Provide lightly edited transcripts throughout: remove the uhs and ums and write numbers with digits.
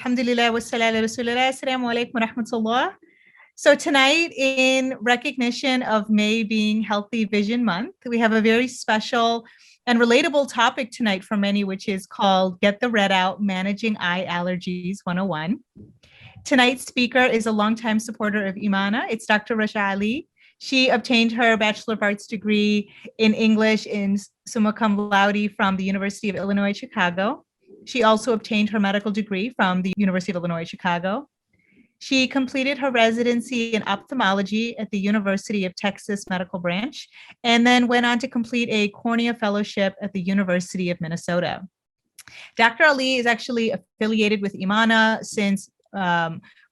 Alhamdulillah wa salatu rasulillah. Assalamu alaikum wa rahmatullah. So tonight, in recognition of May being Healthy Vision Month, we have a very special and relatable topic tonight for many, which is called Get the Red Out, Managing Eye Allergies 101. Tonight's speaker is a longtime supporter of Imana. It's Dr. Rasha Ali. She obtained her Bachelor of Arts degree in English in summa cum laude from the University of Illinois, Chicago. She also obtained her medical degree from the University of Illinois, Chicago. She completed her residency in ophthalmology at the University of Texas Medical Branch, and then went on to complete a cornea fellowship at the University of Minnesota. Dr. Ali is actually affiliated with Imana since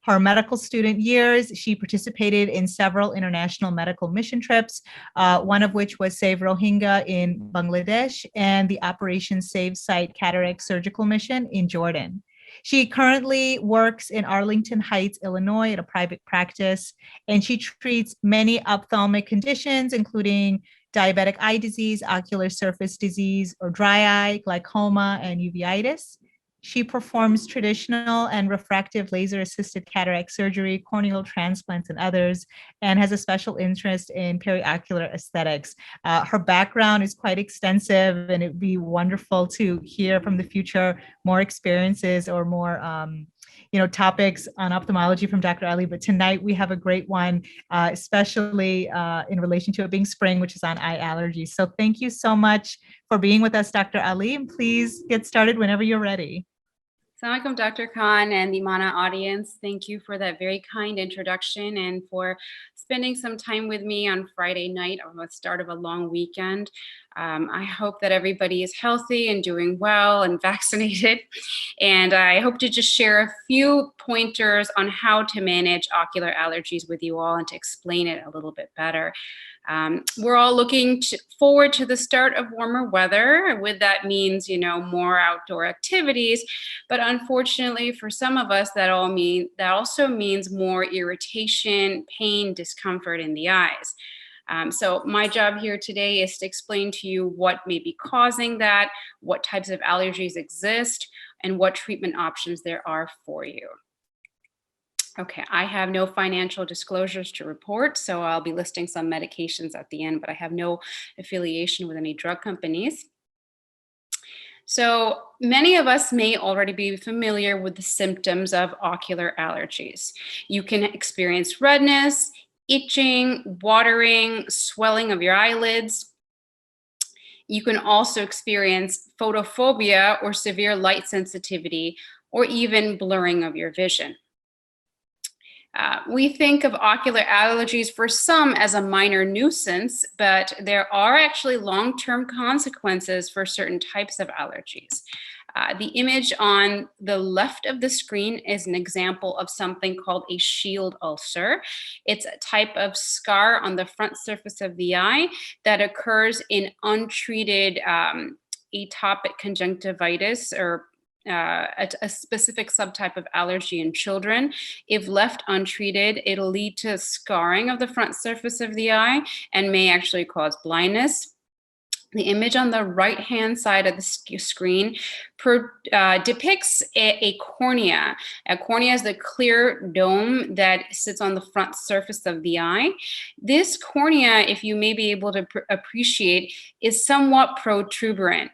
her medical student years. She participated in several international medical mission trips, one of which was Save Rohingya in Bangladesh and the Operation Save Site Cataract Surgical Mission in Jordan. She currently works in Arlington Heights, Illinois at a private practice, and she treats many ophthalmic conditions, including diabetic eye disease, ocular surface disease, or dry eye, glaucoma, and uveitis. She performs traditional and refractive laser-assisted cataract surgery, corneal transplants, and others, and has a special interest in peri-ocular aesthetics. Her background is quite extensive, and it would be wonderful to hear from the future more experiences or more topics on ophthalmology from Dr. Ali. But tonight we have a great one, especially in relation to it being spring, which is on eye allergies. So thank you so much for being with us, Dr. Ali, and please get started whenever you're ready. Assalamu alaikum, Dr. Khan and the Imana audience. Thank you for that very kind introduction and for spending some time with me on Friday night on the start of a long weekend. I hope that everybody is healthy and doing well and vaccinated. And I hope to just share a few pointers on how to manage ocular allergies with you all and to explain it a little bit better. We're all looking forward to the start of warmer weather. With that means, more outdoor activities. But unfortunately, for some of us, that also means more irritation, pain, discomfort in the eyes. So my job here today is to explain to you what may be causing that, what types of allergies exist, and what treatment options there are for you. Okay, I have no financial disclosures to report, so I'll be listing some medications at the end, but I have no affiliation with any drug companies. So many of us may already be familiar with the symptoms of ocular allergies. You can experience redness, itching, watering, swelling of your eyelids. You can also experience photophobia or severe light sensitivity, or even blurring of your vision. We think of ocular allergies for some as a minor nuisance, but there are actually long-term consequences for certain types of allergies. The image on the left of the screen is an example of something called a shield ulcer. It's a type of scar on the front surface of the eye that occurs in untreated atopic conjunctivitis, or a specific subtype of allergy in children. If left untreated, it'll lead to scarring of the front surface of the eye and may actually cause blindness. The image on the right-hand side of the screen depicts a cornea. A cornea is the clear dome that sits on the front surface of the eye. This cornea, if you may be able to appreciate, is somewhat protuberant.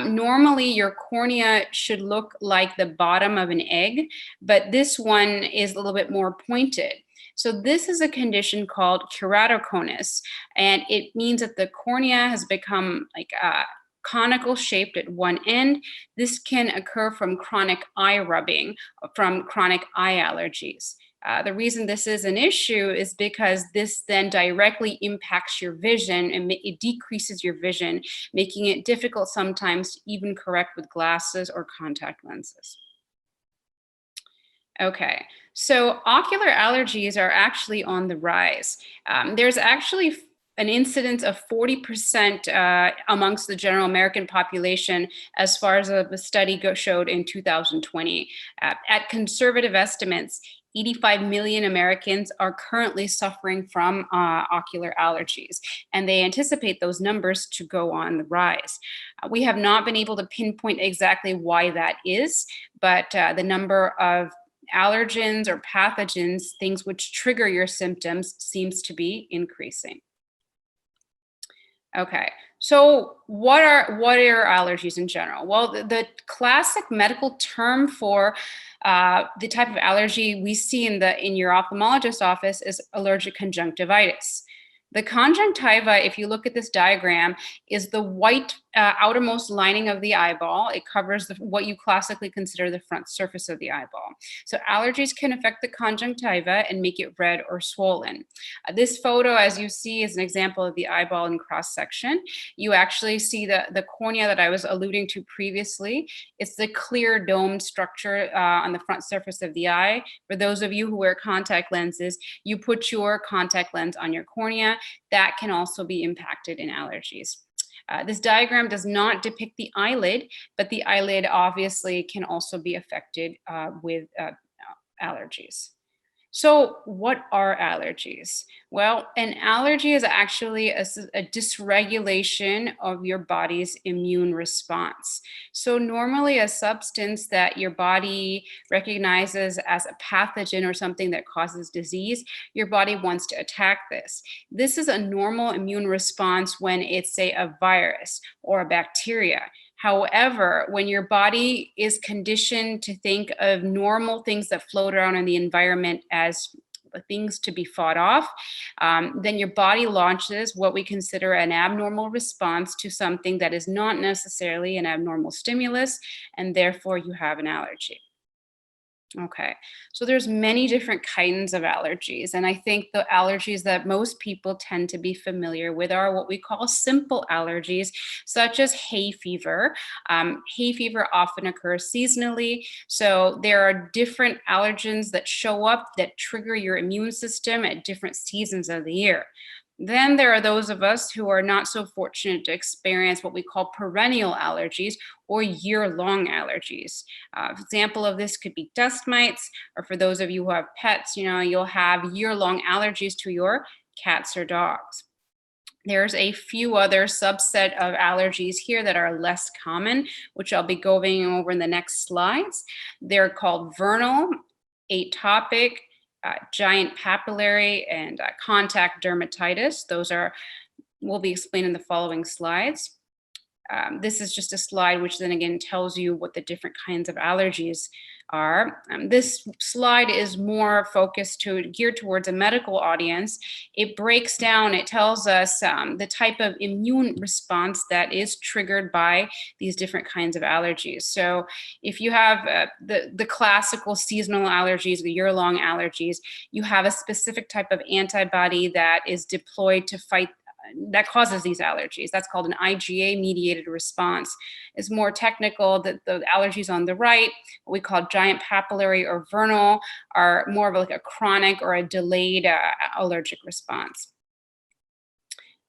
Normally, your cornea should look like the bottom of an egg, but this one is a little bit more pointed. So this is a condition called keratoconjunctivitis, and it means that the cornea has become like conical shaped at one end. This can occur from chronic eye rubbing, from chronic eye allergies. The reason this is an issue is because this then directly impacts your vision and it decreases your vision, making it difficult sometimes to even correct with glasses or contact lenses. Okay, so ocular allergies are actually on the rise. There's actually an incidence of 40% amongst the general American population, as far as the study showed in 2020. At conservative estimates, 85 million Americans are currently suffering from ocular allergies, and they anticipate those numbers to go on the rise. We have not been able to pinpoint exactly why that is, but the number of allergens or pathogens, things which trigger your symptoms, seems to be increasing. Okay, so what are allergies in general? Well, the classic medical term for the type of allergy we see in your ophthalmologist office is allergic conjunctivitis. The conjunctiva, if you look at this diagram, is the white outermost lining of the eyeball. It covers what you classically consider the front surface of the eyeball. So allergies can affect the conjunctiva and make it red or swollen. This photo, as you see, is an example of the eyeball in cross section. You actually see the cornea that I was alluding to previously. It's the clear domed structure on the front surface of the eye. For those of you who wear contact lenses, you put your contact lens on your cornea. That can also be impacted in allergies. This diagram does not depict the eyelid, but the eyelid obviously can also be affected with allergies. So what are allergies? Well, an allergy is actually a dysregulation of your body's immune response. So normally a substance that your body recognizes as a pathogen or something that causes disease, your body wants to attack this. This is a normal immune response when it's, say, a virus or a bacteria. However, when your body is conditioned to think of normal things that float around in the environment as things to be fought off, then your body launches what we consider an abnormal response to something that is not necessarily an abnormal stimulus, and therefore you have an allergy. Okay, so there's many different kinds of allergies, and I think the allergies that most people tend to be familiar with are what we call simple allergies, such as hay fever. Hay fever often occurs seasonally, so there are different allergens that show up that trigger your immune system at different seasons of the year. Then there are those of us who are not so fortunate to experience what we call perennial allergies or year-long allergies. Example of this could be dust mites, or for those of you who have pets, you'll have year-long allergies to your cats or dogs. There's a few other subset of allergies here that are less common, which I'll be going over in the next slides. They're called vernal, atopic, giant papillary, and contact dermatitis. Those will be explained in the following slides. This is just a slide which then again tells you what the different kinds of allergies are. This slide is more geared towards a medical audience. It breaks down, it tells us the type of immune response that is triggered by these different kinds of allergies. So if you have the classical seasonal allergies, the year-long allergies, you have a specific type of antibody that is deployed to fight that causes these allergies. That's called an IgA-mediated response. It's more technical. The allergies on the right, what we call giant papillary or vernal, are more of like a chronic or a delayed allergic response.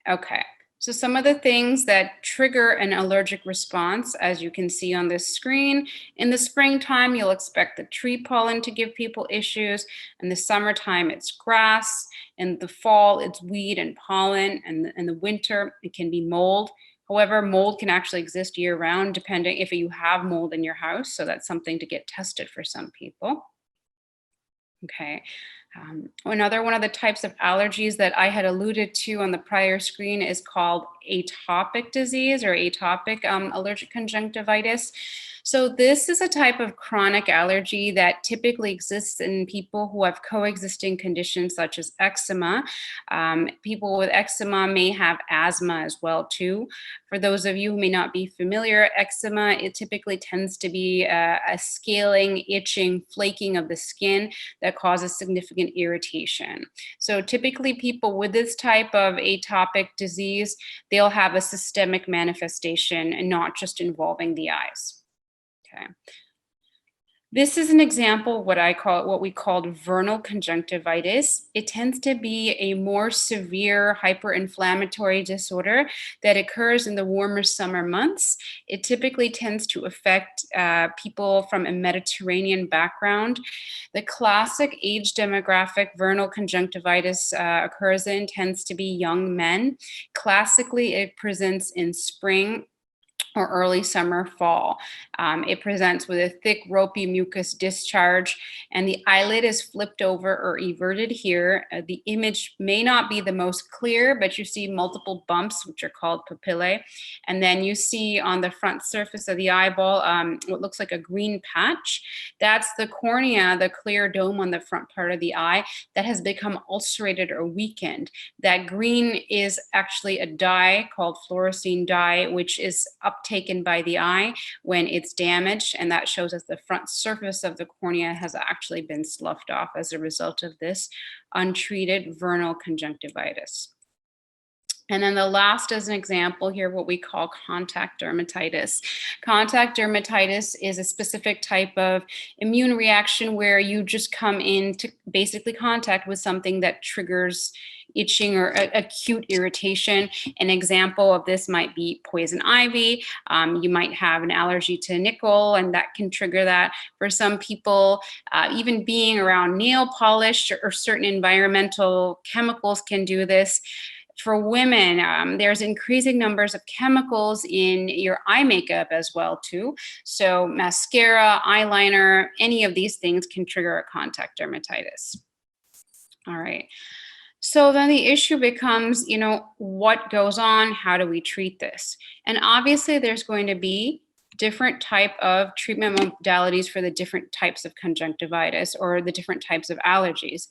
Okay, so some of the things that trigger an allergic response, as you can see on this screen, in the springtime, you'll expect the tree pollen to give people issues. In the summertime, it's grass. In the fall, it's weed and pollen. And in the winter, it can be mold. However, mold can actually exist year-round, depending if you have mold in your house. So that's something to get tested for some people. Okay. Another one of the types of allergies that I had alluded to on the prior screen is called atopic disease or atopic allergic conjunctivitis. So this is a type of chronic allergy that typically exists in people who have coexisting conditions such as eczema. People with eczema may have asthma as well too. For those of you who may not be familiar, eczema, it typically tends to be a scaling, itching, flaking of the skin that causes significant irritation. So typically people with this type of atopic disease, they'll have a systemic manifestation and not just involving the eyes. Okay. This is an example of what we call vernal conjunctivitis. It tends to be a more severe hyperinflammatory disorder that occurs in the warmer summer months. It typically tends to affect people from a Mediterranean background. The classic age demographic vernal conjunctivitis occurs in tends to be young men. Classically, it presents in spring or early summer, fall. It presents with a thick, ropey mucus discharge, and the eyelid is flipped over or everted here. The image may not be the most clear, but you see multiple bumps, which are called papillae. And then you see on the front surface of the eyeball what looks like a green patch. That's the cornea, the clear dome on the front part of the eye that has become ulcerated or weakened. That green is actually a dye called fluorescein dye, which is uptaken by the eye when it's damaged, and that shows us the front surface of the cornea has actually been sloughed off as a result of this untreated vernal conjunctivitis. And then the last as an example here, what we call contact dermatitis. Contact dermatitis is a specific type of immune reaction where you just come into basically contact with something that triggers itching or acute irritation. An example of this might be poison ivy. You might have an allergy to nickel, and that can trigger that. For some people, even being around nail polish or certain environmental chemicals can do this. For women, there's increasing numbers of chemicals in your eye makeup as well too. So mascara, eyeliner, any of these things can trigger a contact dermatitis. All right. So then the issue becomes, what goes on? How do we treat this? And obviously there's going to be different type of treatment modalities for the different types of conjunctivitis or the different types of allergies.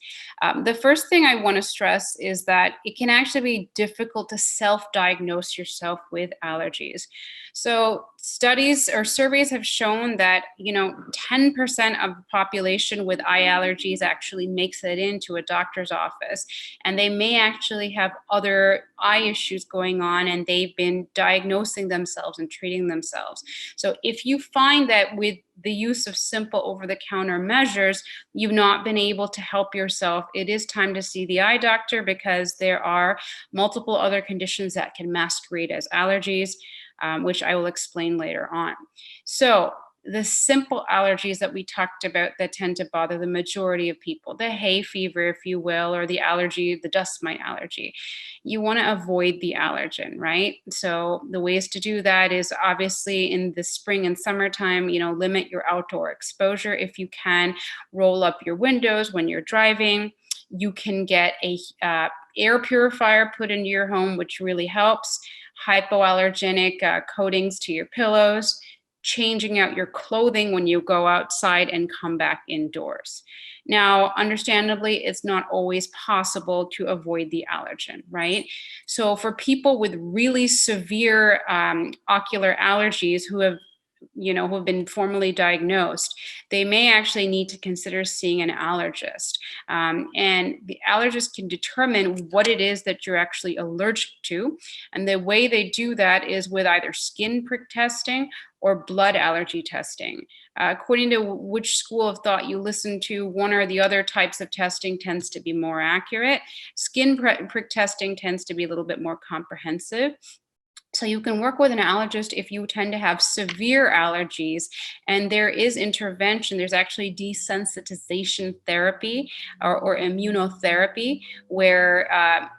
The first thing I want to stress is that it can actually be difficult to self-diagnose yourself with allergies. So studies or surveys have shown that 10% of the population with eye allergies actually makes it into a doctor's office, and they may actually have other eye issues going on, and they've been diagnosing themselves and treating themselves. So if you find that with the use of simple over-the-counter measures, you've not been able to help yourself, it is time to see the eye doctor, because there are multiple other conditions that can masquerade as allergies, which I will explain later on. So the simple allergies that we talked about that tend to bother the majority of people, the hay fever, if you will, or the allergy, the dust mite allergy, you want to avoid the allergen, right? So the ways to do that is obviously in the spring and summertime, limit your outdoor exposure. If you can, roll up your windows when you're driving. You can get a air purifier put into your home, which really helps. Hypoallergenic coatings to your pillows, changing out your clothing when you go outside and come back indoors. Now, understandably, it's not always possible to avoid the allergen, right? So for people with really severe ocular allergies who have been formally diagnosed, they may actually need to consider seeing an allergist. And the allergist can determine what it is that you're actually allergic to. And the way they do that is with either skin prick testing or blood allergy testing. According to which school of thought you listen to, one or the other types of testing tends to be more accurate. Skin prick testing tends to be a little bit more comprehensive. So you can work with an allergist if you tend to have severe allergies, and there is intervention. There's actually desensitization therapy or immunotherapy where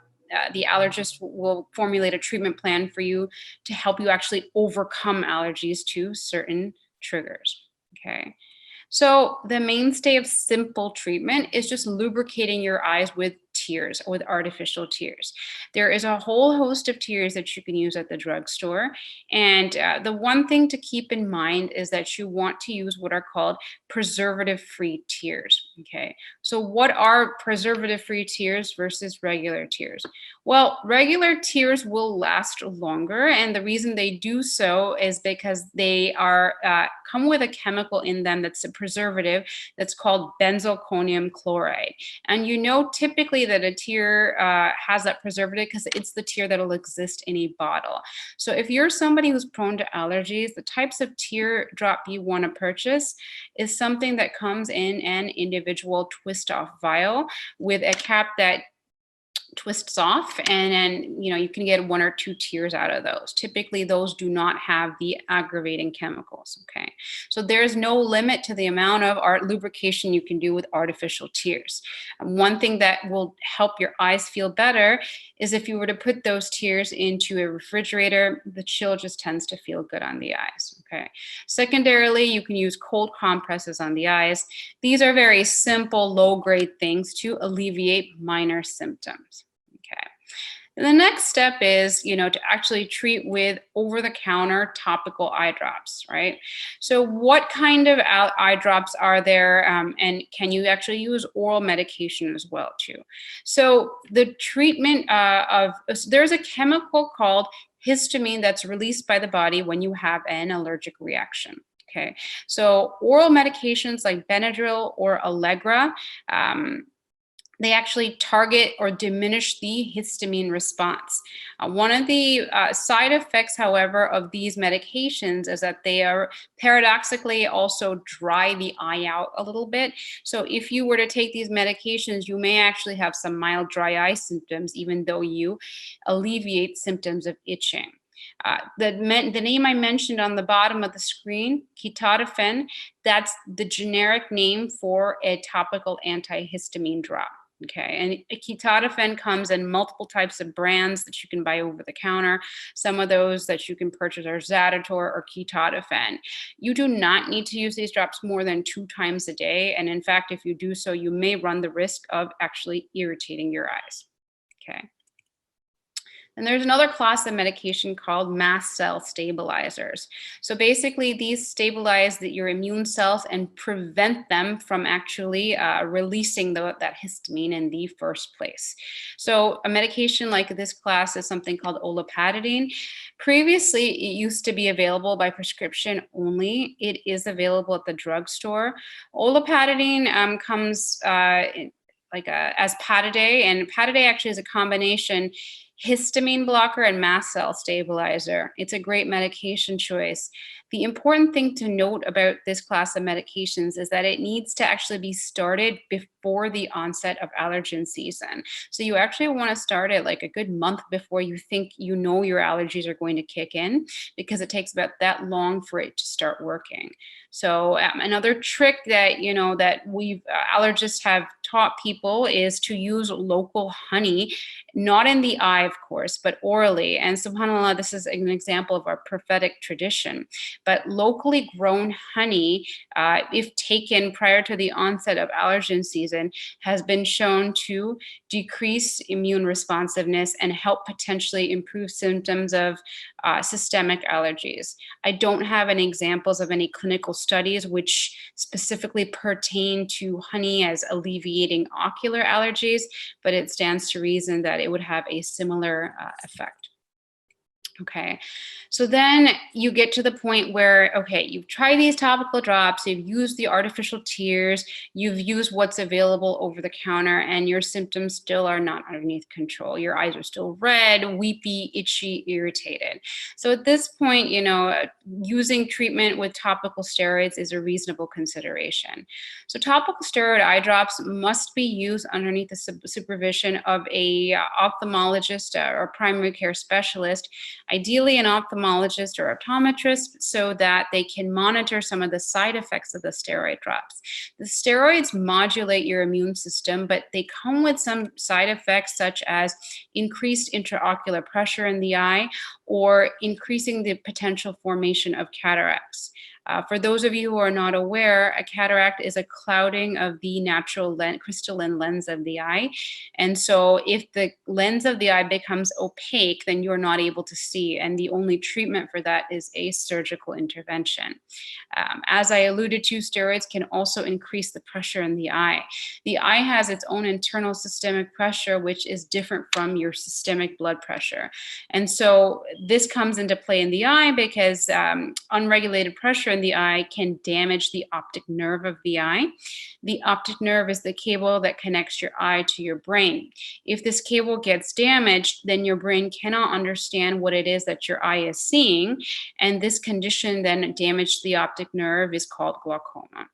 the allergist will formulate a treatment plan for you to help you actually overcome allergies to certain triggers. Okay. So the mainstay of simple treatment is just lubricating your eyes with tears, with artificial tears. There is a whole host of tears that you can use at the drugstore. And the one thing to keep in mind is that you want to use what are called preservative-free tears. Okay, so what are preservative-free tears versus regular tears? Well, regular tears will last longer, and the reason they do so is because they are come with a chemical in them that's a preservative that's called benzalkonium chloride. And you know typically that a tear has that preservative because it's the tear that'll exist in a bottle. So if you're somebody who's prone to allergies, the types of tear drop you want to purchase is something that comes in an individual twist-off vial with a cap that twists off, and then you can get 1 or 2 tears out of those. Typically those do not have the aggravating chemicals. Okay, so there's no limit to the amount of lubrication you can do with artificial tears. One thing that will help your eyes feel better is if you were to put those tears into a refrigerator, the chill just tends to feel good on the eyes. Okay, secondarily, you can use cold compresses on the eyes. These are very simple, low-grade things to alleviate minor symptoms. Okay. And the next step is, to actually treat with over-the-counter topical eye drops, right? So what kind of eye drops are there, and can you actually use oral medication as well too? So the treatment there's a chemical called histamine that's released by the body when you have an allergic reaction. Okay, so oral medications like Benadryl or Allegra, they actually target or diminish the histamine response. One of the side effects, however, of these medications is that they are paradoxically also dry the eye out a little bit. So if you were to take these medications, you may actually have some mild dry eye symptoms, even though you alleviate symptoms of itching. The name I mentioned on the bottom of the screen, ketotifen, that's the generic name for a topical antihistamine drop. Okay, and ketotifen comes in multiple types of brands that you can buy over the counter. Some of those that you can purchase are Zaditor or ketotifen. You do not need to use these drops more than 2 times a day. And in fact, if you do so, you may run the risk of actually irritating your eyes. Okay. And there's another class of medication called mast cell stabilizers. So basically, these stabilize your immune cells and prevent them from actually releasing that histamine in the first place. So a medication like this class is something called olopatadine. Previously, it used to be available by prescription only. It is available at the drugstore. Olopatadine comes as Pataday, and Pataday actually is a combination histamine blocker and mast cell stabilizer. It's a great medication choice. The important thing to note about this class of medications is that it needs to actually be started before the onset of allergen season. So you actually want to start it like a good month before you think your allergies are going to kick in, because it takes about that long for it to start working. So another trick that that allergists have taught people is to use local honey, not in the eye, of course, but orally. And subhanAllah, this is an example of our prophetic tradition. But locally grown honey, if taken prior to the onset of allergen season, has been shown to decrease immune responsiveness and help potentially improve symptoms of systemic allergies. I don't have any examples of any clinical studies which specifically pertain to honey as alleviating ocular allergies, but it stands to reason that it would have a similar effect. Okay, so then you get to the point where, okay, you've tried these topical drops, you've used the artificial tears, you've used what's available over the counter, and your symptoms still are not underneath control. Your eyes are still red, weepy, itchy, irritated. So at this point, using treatment with topical steroids is a reasonable consideration. So topical steroid eye drops must be used underneath the supervision of a ophthalmologist or primary care specialist, ideally an ophthalmologist or optometrist, so that they can monitor some of the side effects of the steroid drops. The steroids modulate your immune system, but they come with some side effects such as increased intraocular pressure in the eye or increasing the potential formation of cataracts. For those of you who are not aware, a cataract is a clouding of the natural crystalline lens of the eye. And so if the lens of the eye becomes opaque, then you're not able to see. And the only treatment for that is a surgical intervention. As I alluded to, steroids can also increase the pressure in the eye. The eye has its own internal systemic pressure, which is different from your systemic blood pressure. And so this comes into play in the eye because unregulated pressure in the eye can damage the optic nerve of the eye. The optic nerve is the cable that connects your eye to your brain. If this cable gets damaged, then your brain cannot understand what it is that your eye is seeing. And this condition then damaged the optic nerve is called glaucoma.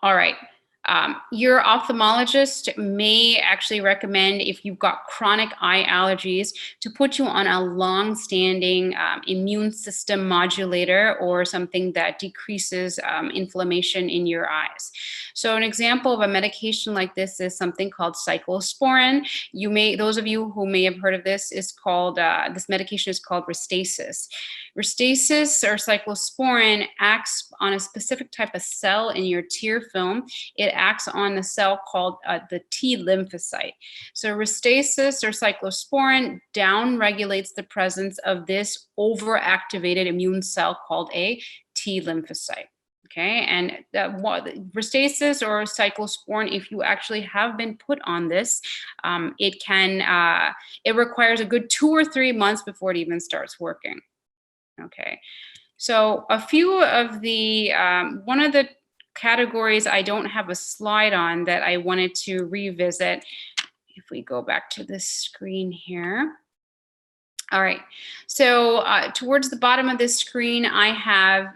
All right. Your ophthalmologist may actually recommend, if you've got chronic eye allergies, to put you on a long-standing immune system modulator or something that decreases inflammation in your eyes. So an example of a medication like this is something called cyclosporin. Those of you who may have heard of this, is called, this medication is called Restasis. Restasis or cyclosporin acts on a specific type of cell in your tear film. It acts on the cell called the T lymphocyte. So Restasis or cyclosporin downregulates the presence of this overactivated immune cell called a T lymphocyte. Okay, and Restasis or cyclosporin, if you actually have been put on this, it requires a good 2 or 3 months before it even starts working. Okay, so a few of the, one of the categories I don't have a slide on that I wanted to revisit, if we go back to this screen here. All right, so towards the bottom of this screen, I have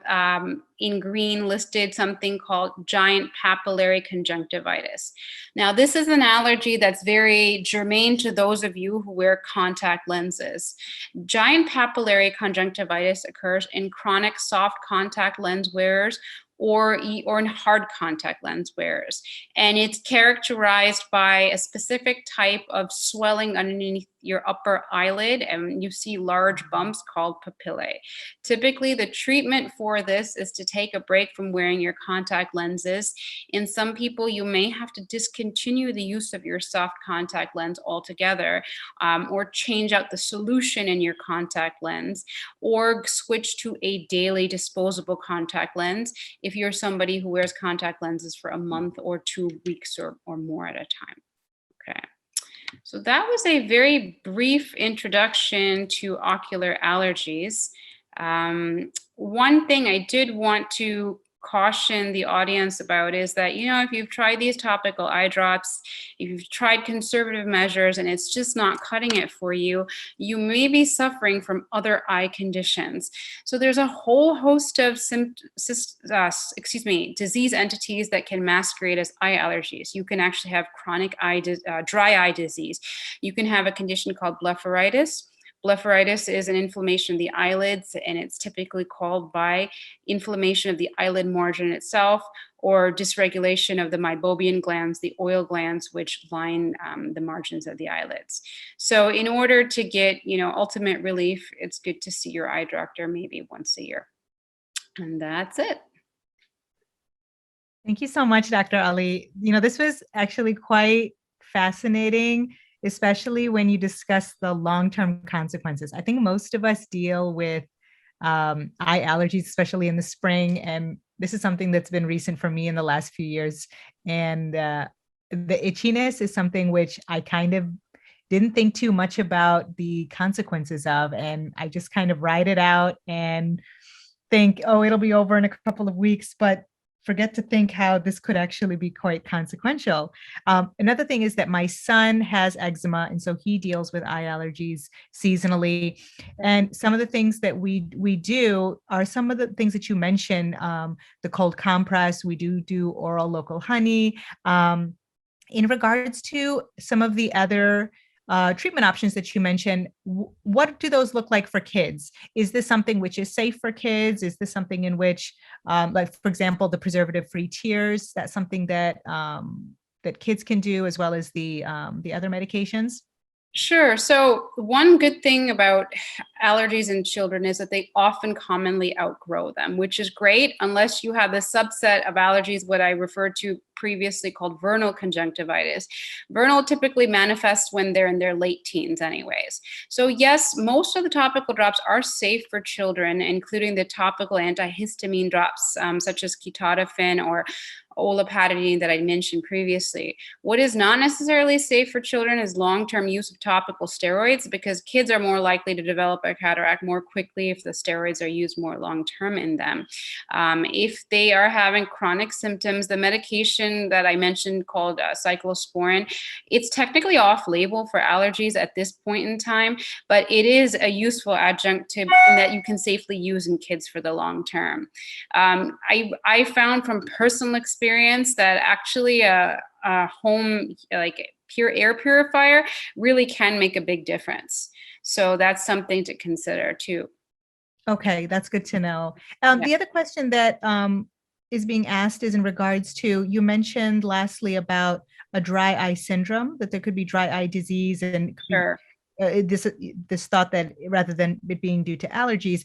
in green listed something called giant papillary conjunctivitis. Now, this is an allergy that's very germane to those of you who wear contact lenses. Giant papillary conjunctivitis occurs in chronic soft contact lens wearers or in hard contact lens wearers. And it's characterized by a specific type of swelling underneath your upper eyelid, and you see large bumps called papillae. Typically, the treatment for this is to take a break from wearing your contact lenses. In some people, you may have to discontinue the use of your soft contact lens altogether, or change out the solution in your contact lens, or switch to a daily disposable contact lens if you're somebody who wears contact lenses for a month or 2 weeks or more at a time. Okay. So that was a very brief introduction to ocular allergies. One thing I did want to caution the audience about is that, you know, if you've tried these topical eye drops, if you've tried conservative measures and it's just not cutting it for you, you may be suffering from other eye conditions. So there's a whole host of disease entities that can masquerade as eye allergies. You can actually have chronic dry eye disease. You can have a condition called blepharitis. Blepharitis is an inflammation of the eyelids, and it's typically caused by inflammation of the eyelid margin itself or dysregulation of the meibomian glands, the oil glands, which line the margins of the eyelids. So in order to get, ultimate relief, it's good to see your eye doctor maybe once a year. And that's it. Thank you so much, Dr. Ali. This was actually quite fascinating, especially when you discuss the long-term consequences. I think most of us deal with eye allergies, especially in the spring. And this is something that's been recent for me in the last few years. And the itchiness is something which I kind of didn't think too much about the consequences of. And I just kind of ride it out and think, oh, it'll be over in a couple of weeks. But forget to think how this could actually be quite consequential. Another thing is that my son has eczema, and so he deals with eye allergies seasonally. And some of the things that we do are some of the things that you mentioned, the cold compress, we do oral local honey. In regards to some of the other treatment options that you mentioned, what do those look like for kids? Is this something which is safe for kids? Is this something in which, like, for example, the preservative-free tears, that's something that that kids can do, as well as the other medications? Sure. So one good thing about allergies in children is that they often commonly outgrow them, which is great unless you have the subset of allergies, what I referred to previously called vernal conjunctivitis. Vernal typically manifests when they're in their late teens anyways. So yes, most of the topical drops are safe for children, including the topical antihistamine drops, such as ketotifen or olopatadine that I mentioned previously. What is not necessarily safe for children is long-term use of topical steroids, because kids are more likely to develop a cataract more quickly if the steroids are used more long-term in them. If they are having chronic symptoms, the medication that I mentioned called cyclosporin, it's technically off-label for allergies at this point in time, but it is a useful adjunctive that you can safely use in kids for the long term. I found from personal experience that actually a home like pure air purifier really can make a big difference. So that's something to consider too. Okay, that's good to know. Yeah. The other question that is being asked is in regards to, you mentioned lastly about a dry eye syndrome, that there could be dry eye disease, and it could be Sure. this thought that rather than it being due to allergies,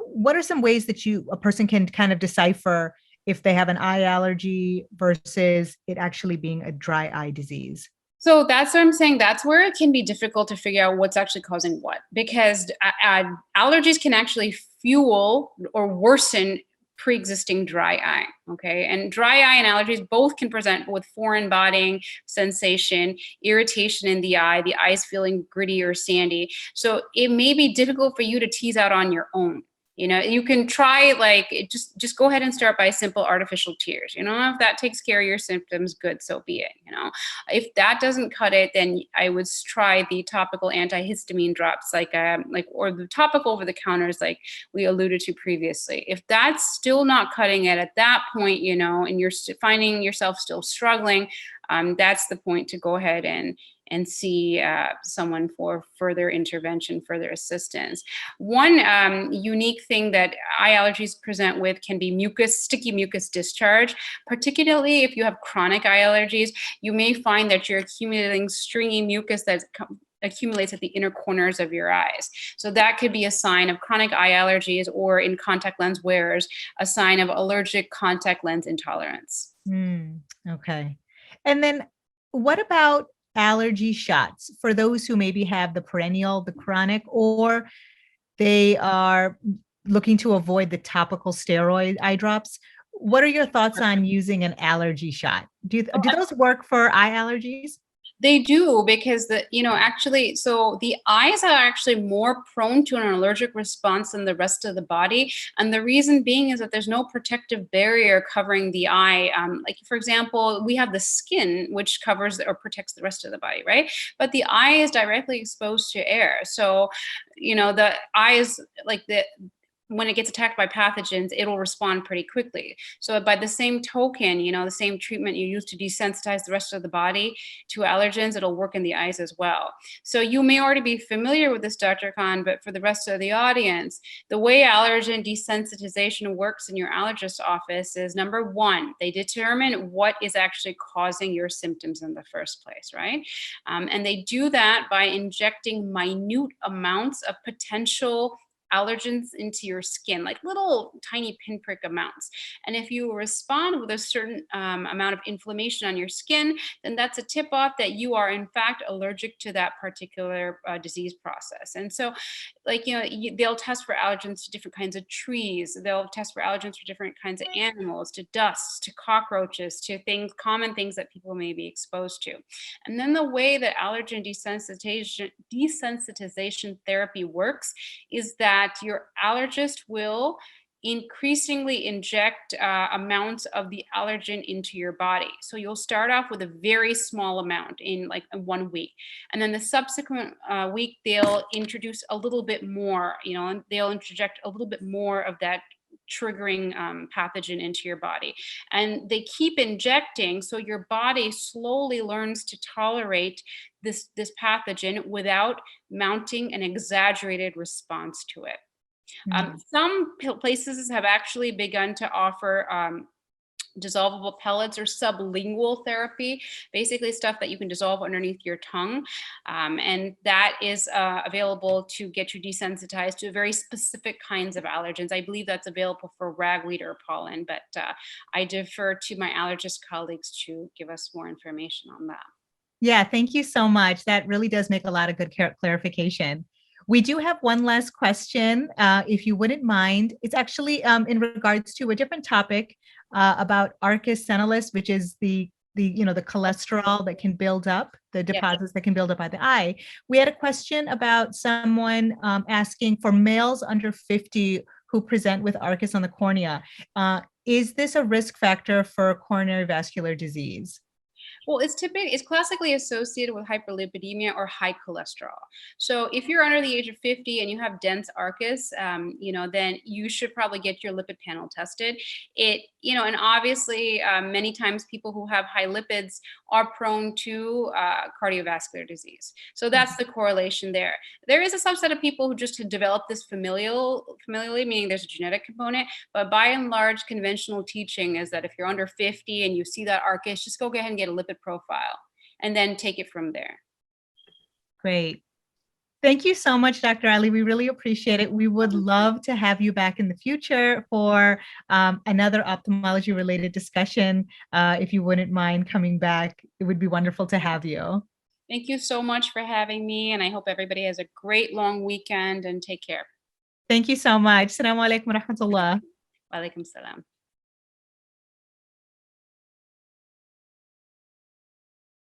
what are some ways that a person can kind of decipher if they have an eye allergy versus it actually being a dry eye disease? So that's what I'm saying. That's where it can be difficult to figure out what's actually causing what, because allergies can actually fuel or worsen pre-existing dry eye. Okay, and dry eye and allergies both can present with foreign bodying sensation, irritation in the eyes feeling gritty or sandy. So it may be difficult for you to tease out on your own. You can try, just go ahead and start by simple artificial tears. If that takes care of your symptoms, good, so be it. If that doesn't cut it, then I would try the topical antihistamine drops, or the topical over the counters, like we alluded to previously. If that's still not cutting it at that point, and you're finding yourself still struggling, that's the point to go ahead and see someone for further intervention, further assistance. One unique thing that eye allergies present with can be sticky mucus discharge. Particularly if you have chronic eye allergies, you may find that you're accumulating stringy mucus that accumulates at the inner corners of your eyes. So that could be a sign of chronic eye allergies, or in contact lens wearers, a sign of allergic contact lens intolerance. Okay. And then what about allergy shots for those who maybe have the perennial, the chronic, or they are looking to avoid the topical steroid eye drops? What are your thoughts on using an allergy shot? Do those work for eye allergies? They do, because actually, so the eyes are actually more prone to an allergic response than the rest of the body. And the reason being is that there's no protective barrier covering the eye. Like, for example, we have the skin, which covers or protects the rest of the body, right? But the eye is directly exposed to air. So, the eyes, when it gets attacked by pathogens, it'll respond pretty quickly. So by the same token, the same treatment you use to desensitize the rest of the body to allergens, it'll work in the eyes as well. So you may already be familiar with this, Dr. Khan, but for the rest of the audience, the way allergen desensitization works in your allergist office is, number one, they determine what is actually causing your symptoms in the first place, right? And they do that by injecting minute amounts of potential allergens into your skin, like little tiny pinprick amounts. And if you respond with a certain amount of inflammation on your skin, then that's a tip off that you are in fact allergic to that particular disease process. And so, they'll test for allergens to different kinds of trees. They'll test for allergens for different kinds of animals, to dust, to cockroaches, to common things that people may be exposed to. And then the way that allergen desensitization therapy works is that your allergist will increasingly inject amounts of the allergen into your body. So you'll start off with a very small amount in 1 week. And then the subsequent week, they'll introduce a little bit more, and they'll interject a little bit more of that triggering pathogen into your body. And they keep injecting, so your body slowly learns to tolerate this pathogen without mounting an exaggerated response to it. Some places have actually begun to offer dissolvable pellets or sublingual therapy, basically stuff that you can dissolve underneath your tongue. And that is available to get you desensitized to very specific kinds of allergens. I believe that's available for ragweed or pollen, but I defer to my allergist colleagues to give us more information on that. Yeah, thank you so much. That really does make a lot of good clarification. We do have one last question, if you wouldn't mind. It's actually in regards to a different topic about arcus senilis, which is the cholesterol that can build up, the deposits that can build up by the eye. We had a question about someone asking for males under 50 who present with arcus on the cornea. Is this a risk factor for coronary vascular disease? Well, it's classically associated with hyperlipidemia or high cholesterol. So if you're under the age of 50 and you have dense arcus, then you should probably get your lipid panel tested. And obviously many times people who have high lipids are prone to cardiovascular disease. So that's the correlation there. There is a subset of people who just develop this familially, meaning there's a genetic component, but by and large, conventional teaching is that if you're under 50 and you see that arcus, just go ahead and get a lipid profile and then take it from there. Great. Thank you so much, Dr. Ali. We really appreciate it. We would love to have you back in the future for another ophthalmology related discussion. If you wouldn't mind coming back, it would be wonderful to have you. Thank you so much for having me. And I hope everybody has a great long weekend and take care. Thank you so much. Assalamu alaikum wa rahmatullah. Wa alaikum salam.